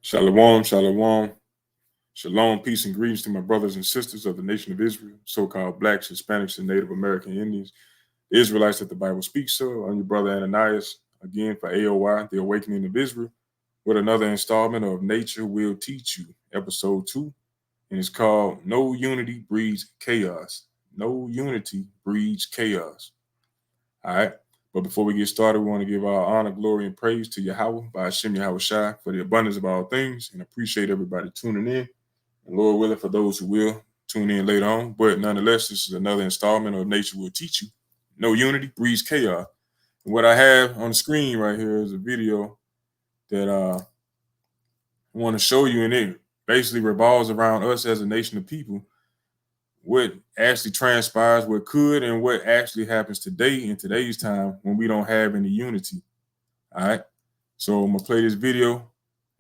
Shalom, shalom, shalom, peace and greetings to my brothers and sisters of the nation of Israel, so-called blacks, Hispanics, and Native American Indians, the Israelites that the Bible speaks of. I'm your brother Ananias, again for A.O.I, the Awakening of Israel, with another installment of Nature Will Teach You, episode 2, and it's called No Unity Breeds Chaos. No Unity Breeds Chaos. All right. But before we get started, we want to give our honor, glory, and praise to Yahweh by Hashem Yahweh Shai for the abundance of all things, and appreciate everybody tuning in. And Lord willing, for those who will tune in later on. But nonetheless, this is another installment of Nature Will Teach You. No unity breeds chaos. And what I have on the screen right here is a video that I want to show you, and it basically revolves around us as a nation of people, what actually transpires, what could, and what actually happens today in today's time when we don't have any unity. All right. So I'm gonna play this video,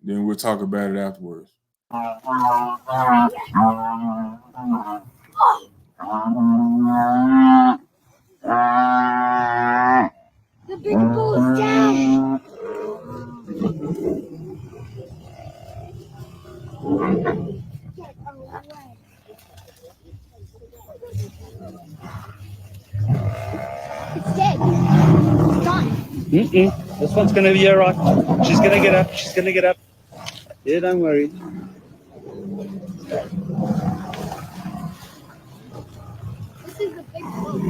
then we'll talk about it afterwards. The big bull's dead. Get away. It's dead. It's gone. This one's gonna be alright. She's gonna get up. She's gonna get up. Yeah, don't worry. This is the big bull.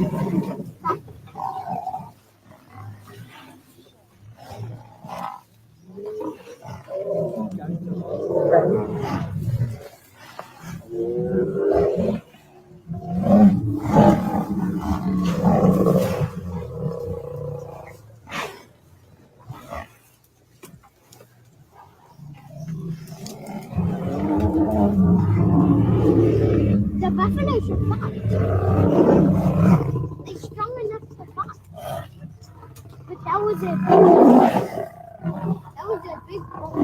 The buffalo should fight. They're strong enough to fight. But that was a big bull.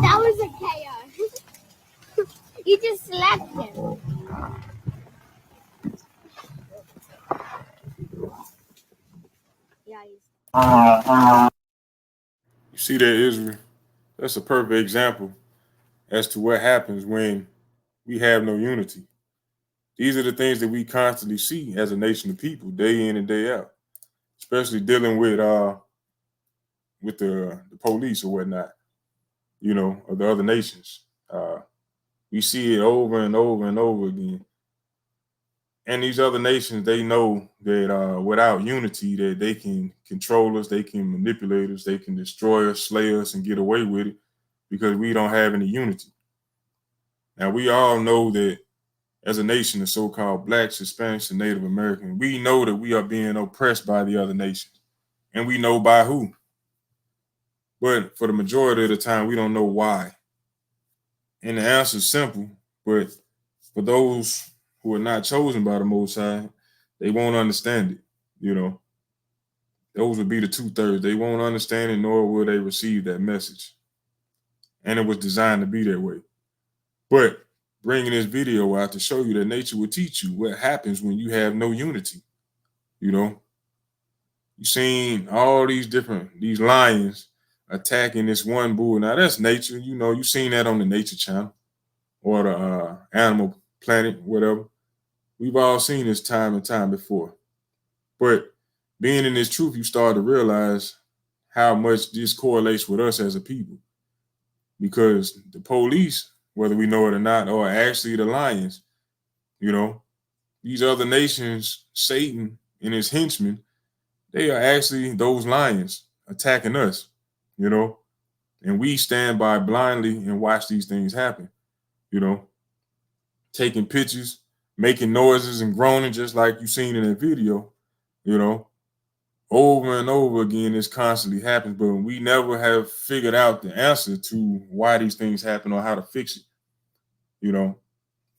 That was a KO. You just slapped him. Yeah, You see that, Israel? That's a perfect example as to what happens when we have no unity. These are the things that we constantly see as a nation of people, day in and day out, especially dealing with the police or whatnot, of the other nations. We see it over and over and over again. And these other nations, they know that without unity, that they can control us, they can manipulate us, they can destroy us, slay us, and get away with it because we don't have any unity. Now, we all know that as a nation, the so-called blacks, Hispanics, and Native Americans, we know that we are being oppressed by the other nations, and we know by who. But for the majority of the time, we don't know why. And the answer is simple, but for those who are not chosen by the Most High, they won't understand it, Those would be the 2/3. They won't understand it, nor will they receive that message. And it was designed to be that way. But bringing this video out to show you that nature will teach you what happens when you have no unity. You've seen all these lions attacking this one bull. Now that's nature. You've seen that on the Nature Channel or the Animal Planet, whatever. We've all seen this time and time before. But being in this truth, you start to realize how much this correlates with us as a people. Because the police, whether we know it or not, are actually the lions. These other nations, Satan and his henchmen, they are actually those lions attacking us, and we stand by blindly and watch these things happen, taking pictures, making noises and groaning just like you've seen in that video, over and over again. This constantly happens, but we never have figured out the answer to why these things happen or how to fix it,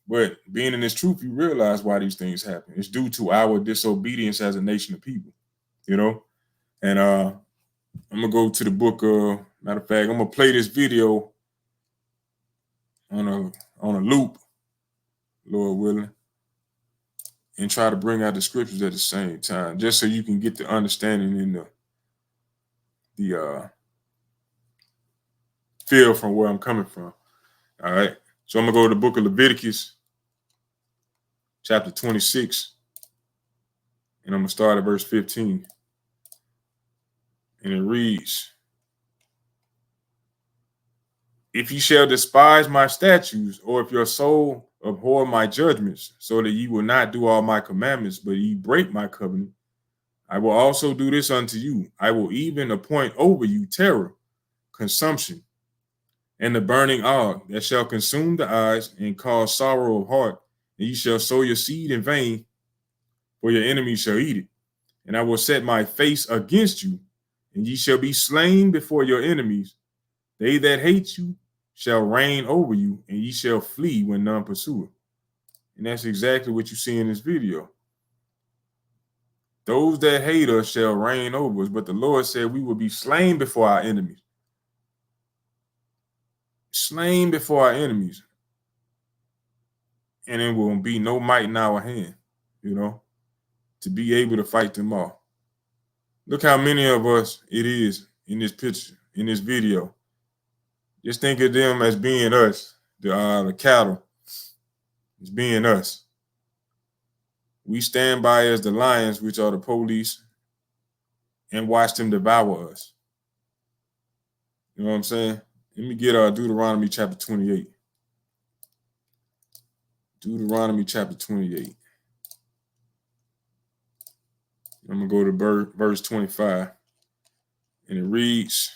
But being in this truth, you realize why these things happen. It's due to our disobedience as a nation of people, And I'm gonna go to the book. Matter of fact, I'm gonna play this video on a loop, Lord willing. and try to bring out the scriptures at the same time, just so you can get the understanding and the feel from where I'm coming from. All right. So I'm gonna go to the book of Leviticus, chapter 26, and I'm gonna start at verse 15. And it reads, if ye shall despise my statutes, or if your soul abhor my judgments, so that ye will not do all my commandments, but ye break my covenant, I will also do this unto you. I will even appoint over you terror, consumption, and the burning Og that shall consume the eyes and cause sorrow of heart. And ye shall sow your seed in vain, for your enemies shall eat it. And I will set my face against you, and ye shall be slain before your enemies. They that hate you shall reign over you, and ye shall flee when none pursue. And that's exactly what you see in this video. Those that hate us shall reign over us, but the Lord said we will be slain before our enemies. Slain before our enemies. And it will be no might in our hand, to be able to fight them all. Look how many of us it is in this picture, in this video. Just think of them as being us, the cattle. It's being us. We stand by as the lions, which are the police, and watch them devour us. You know what I'm saying? Let me get Deuteronomy chapter 28. Deuteronomy chapter 28. I'm going to go to verse 25. And it reads,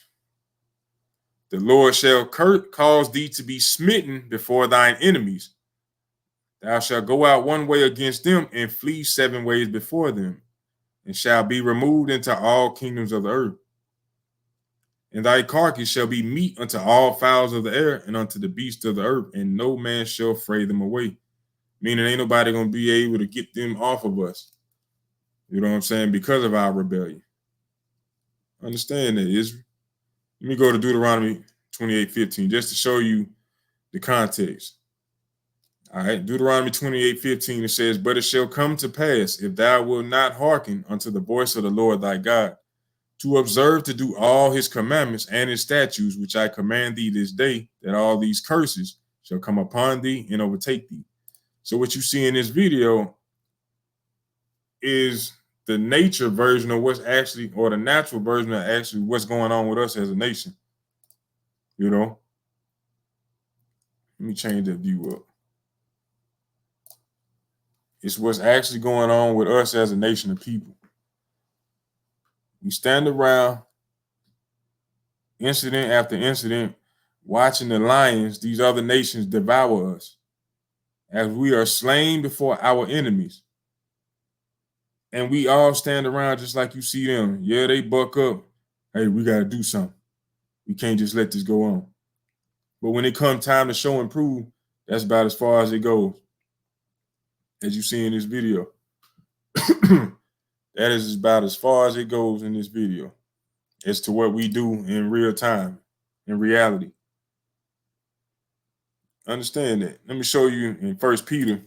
the Lord shall cause thee to be smitten before thine enemies. Thou shalt go out one way against them and flee 7 ways before them, and shall be removed into all kingdoms of the earth. And thy carcass shall be meat unto all fowls of the air and unto the beasts of the earth, and no man shall fray them away. Meaning ain't nobody going to be able to get them off of us. You know what I'm saying? Because of our rebellion. Understand that, Israel. Let me go to Deuteronomy 28:15 just to show you the context. All right, Deuteronomy 28:15, it says, but it shall come to pass, if thou wilt not hearken unto the voice of the Lord thy God, to observe to do all his commandments and his statutes, which I command thee this day, that all these curses shall come upon thee and overtake thee. So what you see in this video is the nature version of what's actually, or the natural version of actually what's going on with us as a nation. Let me change that view up. It's what's actually going on with us as a nation of people. We stand around incident after incident, watching the lions, these other nations, devour us as we are slain before our enemies. And we all stand around just like you see them. Yeah, they buck up. Hey, we got to do something. We can't just let this go on. But when it comes time to show and prove, that's about as far as it goes. As you see in this video. That is about as far as it goes in this video as to what we do in real time, in reality. Understand that. Let me show you in 1 Peter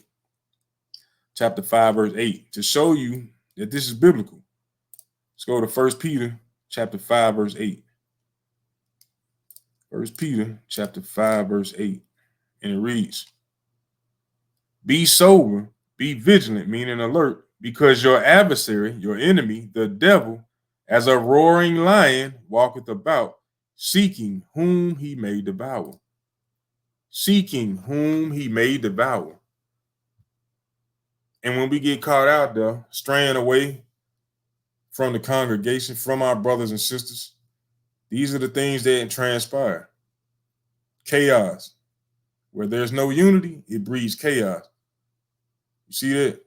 chapter 5, verse 8, to show you that this is biblical. Let's go to 1 Peter chapter 5, verse 8. 1 Peter chapter 5, verse 8. And it reads, be sober, be vigilant, meaning alert, because your adversary, your enemy, the devil, as a roaring lion, walketh about, seeking whom he may devour. Seeking whom he may devour. And when we get caught out there, straying away from the congregation, from our brothers and sisters, these are the things that transpire. Chaos. Where there's no unity, it breeds chaos. You see that?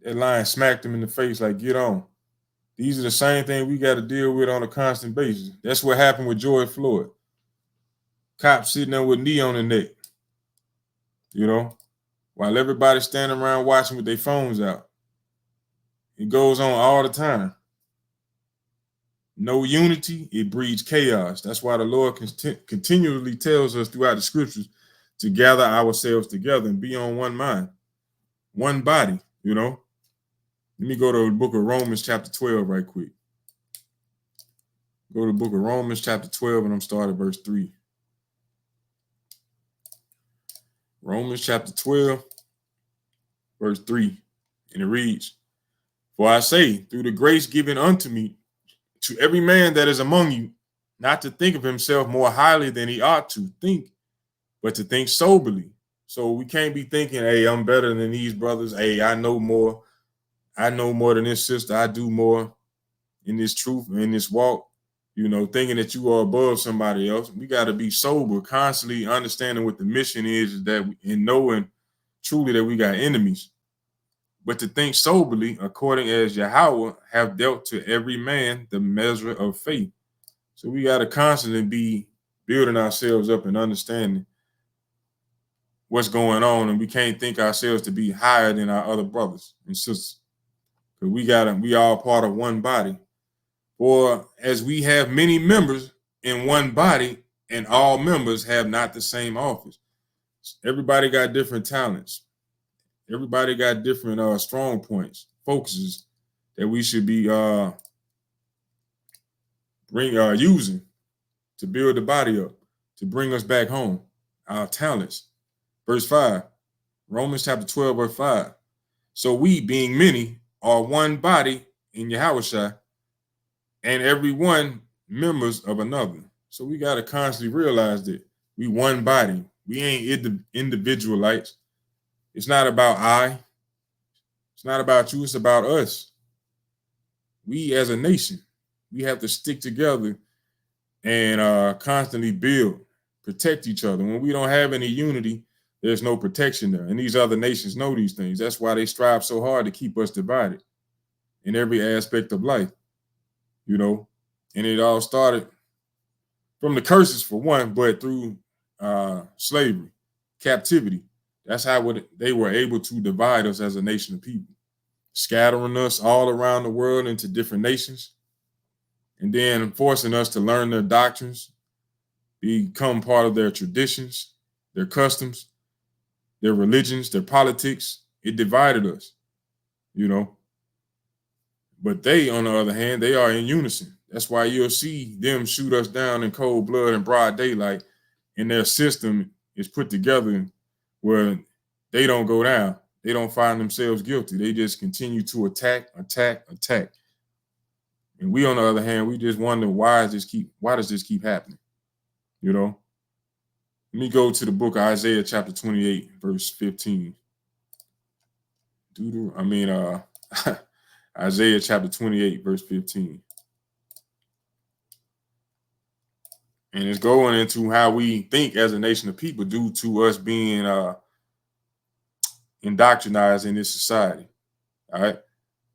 That lion smacked him in the face like, get on. These are the same thing we got to deal with on a constant basis. That's what happened with George Floyd. Cops sitting there with knee on the neck. While everybody's standing around watching with their phones out. It goes on all the time. No unity, it breeds chaos. That's why the Lord continually tells us throughout the scriptures to gather ourselves together and be on one mind. one body, you know. Let me go to the book of Romans chapter 12 right quick. Go to the book of Romans chapter 12 and I'm starting at verse 3. Romans chapter 12, verse 3. And it reads, "For I say, through the grace given unto me, to every man that is among you, not to think of himself more highly than he ought to think, but to think soberly." So we can't be thinking, hey, I'm better than these brothers. Hey, I know more. I know more than this sister. I do more in this truth, in this walk. You know, thinking that you are above somebody else. We got to be sober, constantly understanding what the mission is that, and knowing truly that we got enemies. But to think soberly, according as Yahweh have dealt to every man the measure of faith. So we got to constantly be building ourselves up and understanding what's going on, and we can't think ourselves to be higher than our other brothers and sisters. Because we all part of one body. For as we have many members in one body, and all members have not the same office. Everybody got different talents. Everybody got different strong points, focuses that we should be using to build the body up, to bring us back home. Our talents. Verse 5, Romans chapter 12, verse 5. So we, being many, are one body in Yahushua, and every one members of another. So we got to constantly realize that we one body. We ain't individualites. It's not about I. It's not about you. It's about us. We as a nation, we have to stick together and constantly build, protect each other. When we don't have any unity, there's no protection there. And these other nations know these things. That's why they strive so hard to keep us divided in every aspect of life, you know. And it all started from the curses for one, but through slavery, captivity. That's how they were able to divide us as a nation of people, scattering us all around the world into different nations, and then forcing us to learn their doctrines, become part of their traditions, their customs, their religions, their politics. It divided us, you know. But they, on the other hand, they are in unison. That's why you'll see them shoot us down in cold blood and broad daylight, and their system is put together where they don't go down. They don't find themselves guilty. They just continue to attack. And we, on the other hand, we just wonder, why does this keep happening? You know? Let me go to the book of Isaiah chapter 28, verse 15. Isaiah chapter 28, verse 15. And it's going into how we think as a nation of people due to us being indoctrinized in this society. All right.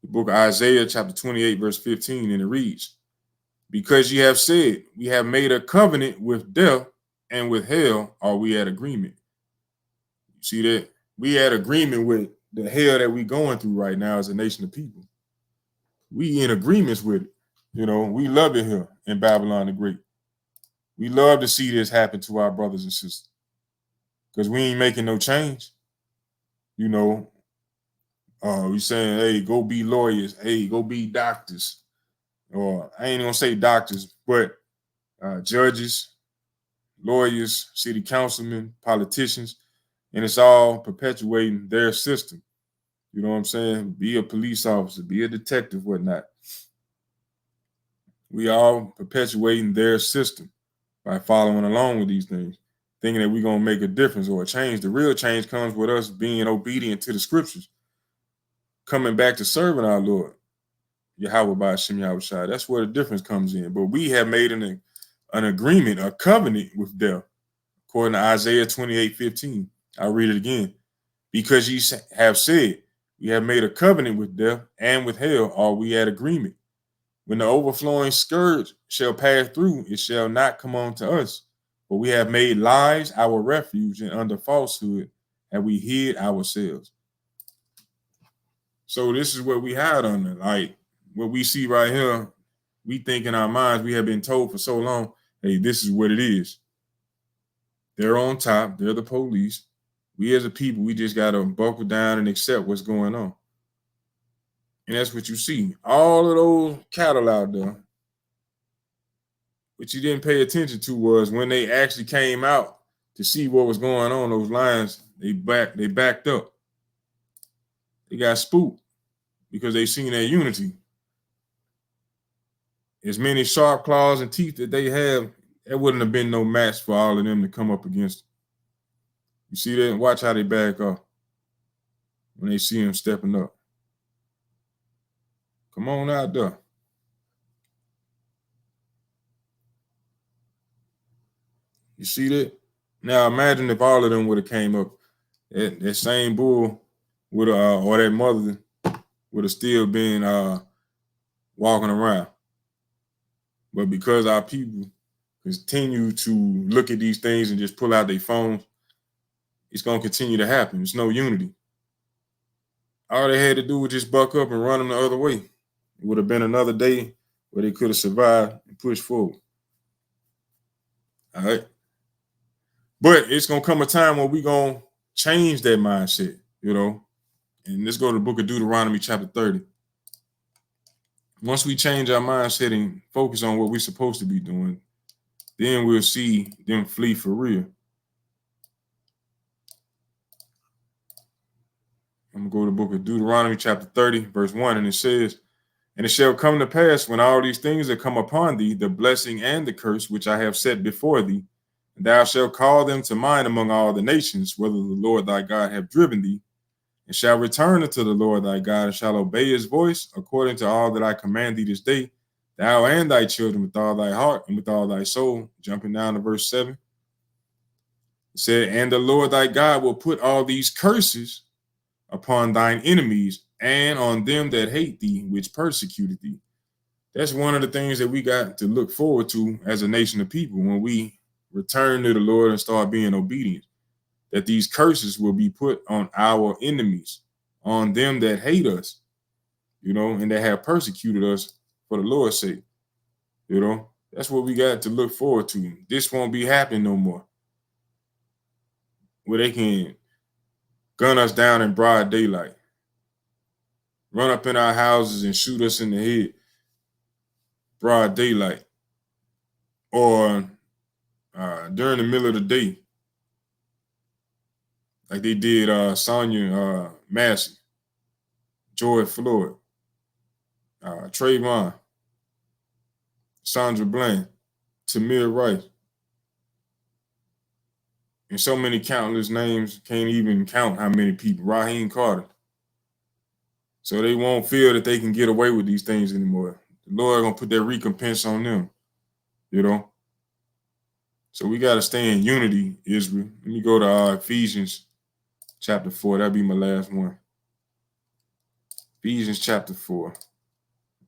The book of Isaiah chapter 28, verse 15, and it reads, "Because ye have said, we have made a covenant with death, and with hell are we at agreement." You see that? We at agreement with the hell that we going through right now as a nation of people. We in agreements with it. You know, we love it here in Babylon the Great. We love to see this happen to our brothers and sisters because we ain't making no change. You know, we saying, hey, go be lawyers. Hey, go be doctors. Or I ain't gonna say doctors, but judges, lawyers, city councilmen, politicians, and it's all perpetuating their system. You know what I'm saying? Be a police officer, be a detective, whatnot. We all perpetuating their system by following along with these things, thinking that we're going to make a difference or a change. The real change comes with us being obedient to the scriptures, coming back to serving our Lord, Yahweh by Hashem Yahushua. That's where the difference comes in. But we have made an agreement, a covenant with death, according to Isaiah 28:15. I'll read it again. "Because ye have said, we have made a covenant with death, and with hell are we at agreement. When the overflowing scourge shall pass through, it shall not come on to us. For we have made lies our refuge, and under falsehood have we hid ourselves." So this is what we had under. Like what we see right here, we think in our minds, we have been told for so long, hey, this is what it is. They're on top. They're the police. We as a people, we just got to buckle down and accept what's going on. And that's what you see. All of those cattle out there, what you didn't pay attention to was when they actually came out to see what was going on, those lions, they backed up. They got spooked because they seen that unity. As many sharp claws and teeth that they have, there wouldn't have been no match for all of them to come up against them. You see that? Watch how they back up when they see him stepping up. Come on out there. You see that? Now imagine if all of them would have came up. That same bull would have, or that mother would have still been walking around. But because our people continue to look at these things and just pull out their phones, it's going to continue to happen. There's no unity. All they had to do was just buck up and run them the other way. It would have been another day where they could have survived and pushed forward. All right. But it's going to come a time where we're going to change that mindset, you know. And let's go to the book of Deuteronomy chapter 30. Once we change our mindset and focus on what we're supposed to be doing, then we'll see them flee for real. I'm going to go to the book of Deuteronomy chapter 30, verse 1, and it says, "And it shall come to pass when all these things are come upon thee, the blessing and the curse which I have set before thee, and thou shalt call them to mind among all the nations, whether the Lord thy God have driven thee, and shall return unto the Lord thy God, and shall obey his voice, according to all that I command thee this day, thou and thy children with all thy heart and with all thy soul." Jumping down to verse 7. It said, "And the Lord thy God will put all these curses upon thine enemies and on them that hate thee, which persecuted thee." That's one of the things that we got to look forward to as a nation of people when we return to the Lord and start being obedient, that these curses will be put on our enemies, on them that hate us, you know, and that have persecuted us for the Lord's sake. You know, that's what we got to look forward to. This won't be happening no more, where they can gun us down in broad daylight, run up in our houses and shoot us in the head, broad daylight, or during the middle of the day, like they did Sonya Massey, George Floyd, Trayvon, Sandra Bland, Tamir Rice, and so many countless names, can't even count how many people, Raheem Carter. So they won't feel that they can get away with these things anymore. The Lord gonna put that recompense on them, you know. So we gotta stay in unity, Israel. Let me go to Ephesians chapter 4. That'll be my last one. Ephesians chapter 4. I'm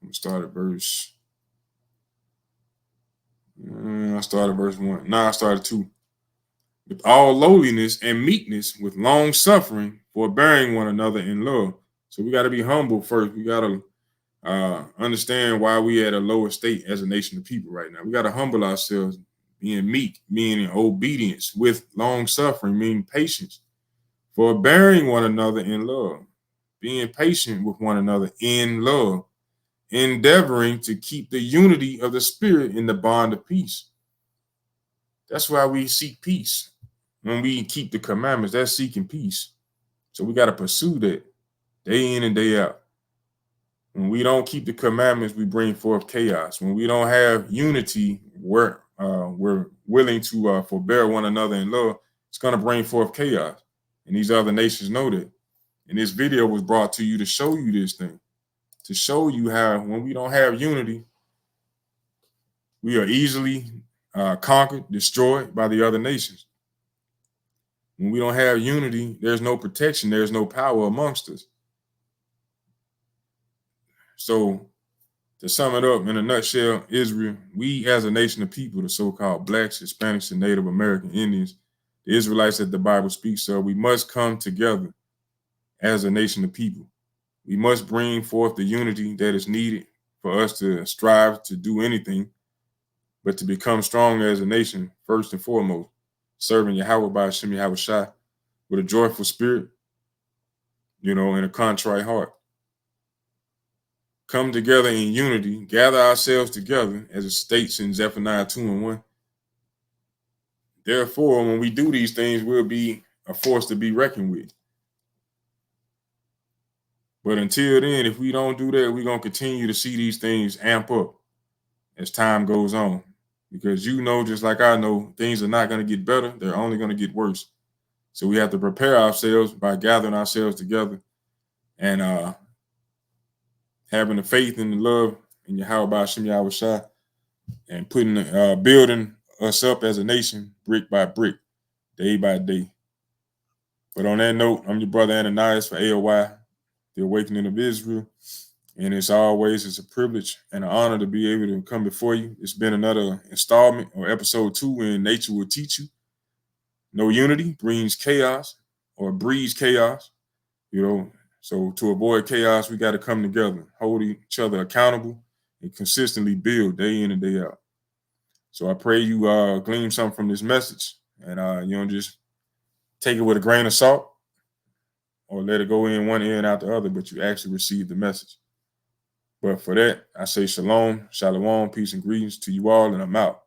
gonna start at verse. I started verse 1. No, I started 2. "With all lowliness and meekness, with long suffering, forbearing one another in love." So we got to be humble first. We got to understand why we at a lower state as a nation of people right now. We got to humble ourselves, being meek, being in obedience, with long suffering, meaning patience, forbearing one another in love, being patient with one another in love, endeavoring to keep the unity of the Spirit in the bond of peace. That's why we seek peace. When we keep the commandments, that's seeking peace. So we got to pursue that day in and day out. When we don't keep the commandments, we bring forth chaos. When we don't have unity, we're willing to forbear one another in love, it's going to bring forth chaos. And these other nations know that. And this video was brought to you to show you this thing, to show you how when we don't have unity, we are easily conquered, destroyed by the other nations. When we don't have unity, there's no protection, there's no power amongst us. So to sum it up in a nutshell, Israel, we as a nation of people, the so-called blacks, Hispanics, and Native American Indians, the Israelites that the Bible speaks of, we must come together as a nation of people. We must bring forth the unity that is needed for us to strive to do anything, but to become strong as a nation, first and foremost, serving Yahweh by Hashem Yahweh Shai, with a joyful spirit, and a contrite heart. Come together in unity, gather ourselves together, as it states in Zephaniah 2:1. Therefore, when we do these things, we'll be a force to be reckoned with. But until then, if we don't do that, we're going to continue to see these things amp up as time goes on. Because just like I know, things are not going to get better. They're only going to get worse. So we have to prepare ourselves by gathering ourselves together and having the faith and the love in Yahweh Shem Yahushua and building us up as a nation brick by brick, day by day. But on that note, I'm your brother Ananias for A.O.I, the Awakening of Israel. And it's a privilege and an honor to be able to come before you. It's been another installment or episode 2 in Nature Will Teach You. No unity brings chaos or breeds chaos, So to avoid chaos, we got to come together, hold each other accountable, and consistently build day in and day out. So I pray you glean something from this message and just take it with a grain of salt or let it go in one ear and out the other, but you actually receive the message. But for that, I say shalom, shalom, peace and greetings to you all, and I'm out.